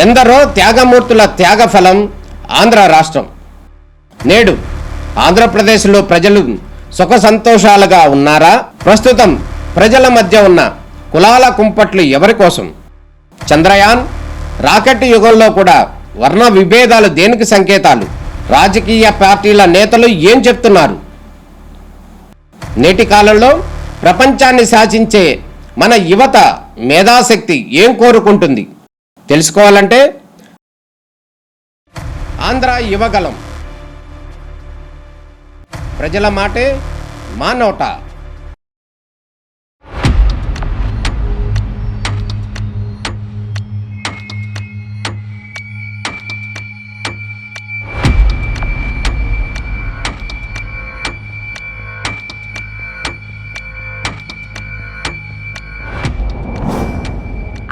ఎందరో త్యాగమూర్తుల త్యాగఫలం ఆంధ్ర రాష్ట్రం. నేడు ఆంధ్రప్రదేశ్లో ప్రజలు సుఖ సంతోషాలుగా ఉన్నారా? ప్రస్తుతం ప్రజల మధ్య ఉన్న కులాల కుంపట్లు ఎవరి కోసం? చంద్రయాన్ రాకెట్ యుగంలో కూడా వర్ణ విభేదాలు దేనికి సంకేతాలు? రాజకీయ పార్టీల నేతలు ఏం చెప్తున్నారు? నేటి కాలంలో ప్రపంచాన్ని శాసించే మన యువత మేధాశక్తి ఏం కోరుకుంటుంది? తెలుసుకోవాలంటే ఆంధ్ర యువగలం. ప్రజల మాటే మా నోట.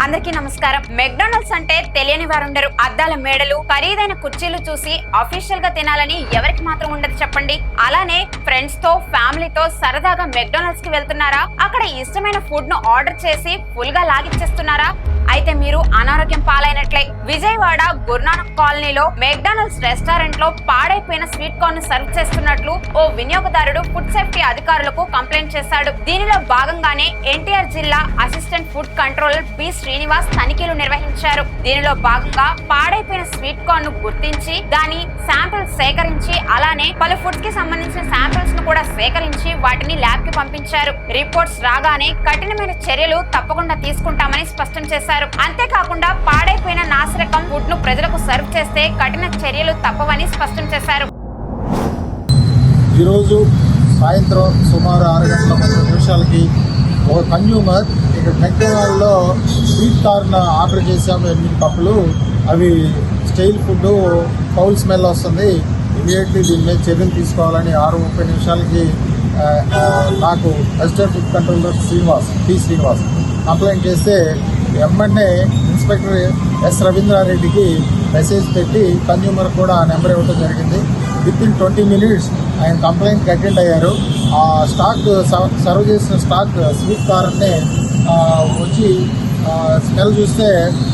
అందరికీ నమస్కారం. మెక్డానల్డ్స్ అంటే తెలియని వారుండరు. అద్దాల మేడలు, ఖరీదైన కుర్చీలు చూసి అఫీషియల్ గా తినాలని ఎవరికి మాత్రం ఉండదు చెప్పండి. అలానే ఫ్రెండ్స్ తో, ఫ్యామిలీతో సరదాగా మెక్డానల్డ్స్ కి వెళ్తున్నారా? అక్కడ ఇష్టమైన ఫుడ్ ను ఆర్డర్ చేసి ఫుల్ గా లాగిచ్చేస్తున్నారా? అయితే మీరు అనారోగ్యం పాలైనట్లే. విజయవాడ గురునానక్ కాలనీలో మెక్డానల్డ్స్ రెస్టారెంట్ లో పాడైపోయిన స్వీట్ కార్న్ ను సర్వ్ చేస్తున్నట్లు ఓ వినియోగదారుడు ఫుడ్ సేఫ్టీ అధికారులకు కంప్లైంట్ చేశాడు. దీనిలో భాగంగానే ఎన్టీఆర్ జిల్లా assistant food controller B Srinivas తనిఖీలు నిర్వహించారు. దీనిలో భాగంగా పాడైపోయిన స్వీట్ కార్న్ ను గుర్తించి దాని శాంపిల్స్ సేకరించి, అలానే పలు ఫుడ్స్ కి సంబంధించిన శాంపిల్స్ ను కూడా సేకరించి వాటిని ల్యాబ్ కి పంపించారు. రిపోర్ట్స్ రాగానే కఠినమైన చర్యలు తప్పకుండా తీసుకుంటామని స్పష్టం చేశారు. అంతేకాకుండా పాడైపోయిన నాసిరకం ఫుడ్ ను ప్రజలకు సర్వ్ చేస్తే కఠిన చర్యలు తప్పవని స్పష్టం చేశారు. ఈరోజు సాయంత్రం సుమారు 6:30 ఒక కన్జ్యూమర్ ఇక్కడ మెక్డొనాల్డ్లో స్వీట్ కార్న్ ఆర్డర్ చేసాము 8 కప్పులు. అవి స్టైల్ ఫుడ్, ఫౌల్ స్మెల్ వస్తుంది, ఇమీడియట్లీ దీని మీద చర్యలు తీసుకోవాలని 6:30 నాకు assistant food controller Srinivas complaint చేస్తే వెంటనే ఇన్స్పెక్టర్ ఎస్ రవీంద్రారెడ్డికి మెసేజ్ పెట్టి కన్జ్యూమర్ కూడా ఆ నెంబర్ ఇవ్వడం జరిగింది. వితిన్ 20 minutes ఆయన కంప్లైంట్కి అటెండ్ అయ్యారు. ఆ స్టాక్ సర్వ్ చేసిన స్టాక్ స్వీట్ కార్న్నే వచ్చి స్మెల్ చూస్తే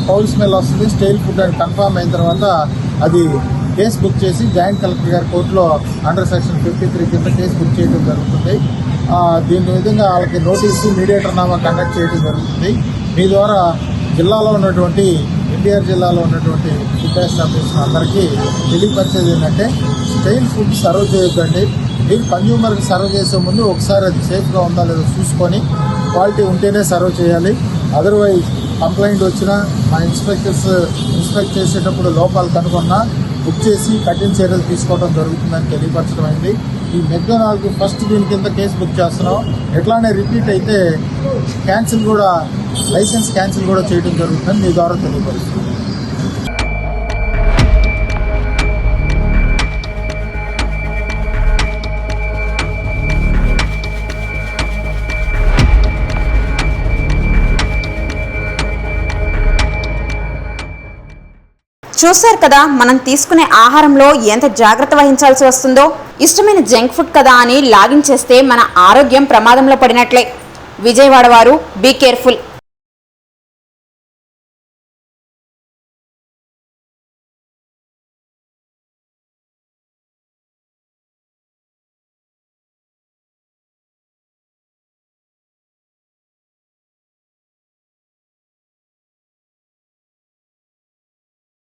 ఫౌల్ స్మెల్ వస్తుంది, స్టైల్ ఫుడ్ అని కన్ఫర్మ్ అయిన తర్వాత అది కేసు బుక్ చేసి జాయింట్ కలెక్టర్ గారి కోర్టులో అండర్ సెక్షన్ 53 కింద కేసు బుక్ చేయడం జరుగుతుంది. దీని విధంగా వాళ్ళకి నోటీసు, మీడియేటర్ నామా కండక్ట్ చేయడం జరుగుతుంది. మీ ద్వారా జిల్లాలో ఉన్నటువంటి ఎన్టీఆర్ జిల్లాలో ఉన్నటువంటి ఫుడ్ ఎస్టాబ్లిష్మెంట్ అందరికీ తెలియపరిచేది ఏంటంటే, స్టైల్ ఫుడ్ సర్వ్ చేయొద్దండి. మీరు కన్జ్యూమర్కి సర్వ్ చేసే ముందు ఒకసారి అది సేఫ్గా ఉందా లేదో చూసుకొని క్వాలిటీ ఉంటేనే సర్వ్ చేయాలి. అదర్వైజ్ కంప్లైంట్ వచ్చినా మా ఇన్స్పెక్ట్ చేసేటప్పుడు లోపాలు కనుగొన్నా బుక్ చేసి కఠిన చర్యలు తీసుకోవడం జరుగుతుందని తెలియపరచడం అయింది. ఈ మెక్డొనాల్డ్కి ఫస్ట్ దీని కింద కేసు బుక్ చేస్తున్నాం. ఎట్లానే రిపీట్ అయితే లైసెన్స్ క్యాన్సిల్ కూడా చేయడం జరుగుతుందని మీ ద్వారా తెలియపరుస్తుంది. చూశారు కదా, మనం తీసుకునే ఆహారంలో ఎంత జాగ్రత్త వహించాల్సి వస్తుందో. ఇష్టమైన జంక్ ఫుడ్ కదా అని లాగిన్ చేస్తే మన ఆరోగ్యం ప్రమాదంలో పడినట్లే. విజయవాడ వారు బీ కేర్ఫుల్.